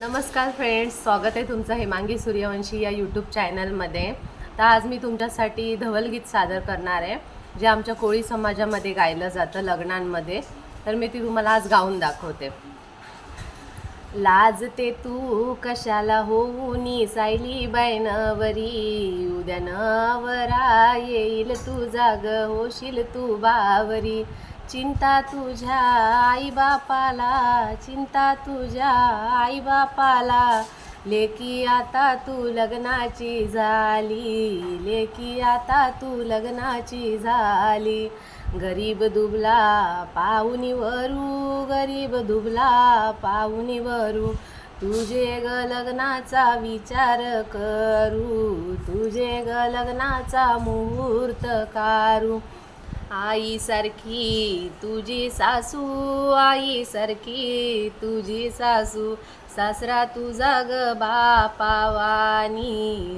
नमस्कार फ्रेंड्स, स्वागत आहे तुमचं हेमांगी सूर्यवंशी या यूट्यूब चॅनलमध्ये। तर आज मी तुमच्यासाठी धवलगीत सादर करणार आहे, जे आमच्या कोळी समाजामध्ये गायलं जातं लग्नांमध्ये। तर मी ती तुम्हाला आज गाऊन दाखवते। लाजते तू कशाला होऊनी सायली बायनवरी, उद्या नवरा येईल तुझा ग होशील तू बावरी। चिंता तुझ्या आई बापाला, चिंता तुझ्या आई बापाला, लेकी आता तू लग्नाची झाली, लेकी आता तू लग्नाची झाली। गरीब दुबला पाहुणी वरू, गरीब दुबला पाहुणी वरू, तुझे ग लग्नाचा विचार करू, तुझे ग लग्नाचा मुहूर्त कारू। आई सारखी तुझी सासू, आई सारखी तुझी सासू, सासरा तुझा ग बापावानी,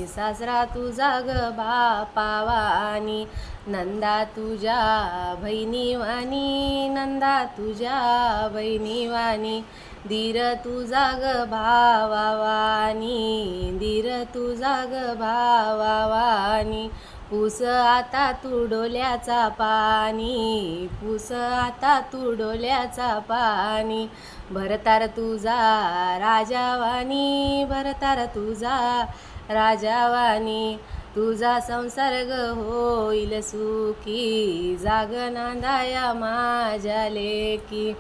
सासरा तुझा ग बापावानी। नंदा तुझ्या बहिणीवानी, नंदा तुझ्या बहिणीवानी, धीर तुझा ग भावावानी, धीर तुझा ग भावावानी। पुस आता तू डोल्याचा पाणी, पुस आता तू डोल्याचा पाणी। भरतार तुझा राजावानी, भरतार तुझा राजावानी, तुझा संसर्ग होईल सुखी, जाग नांदाया माझ्या लेकी।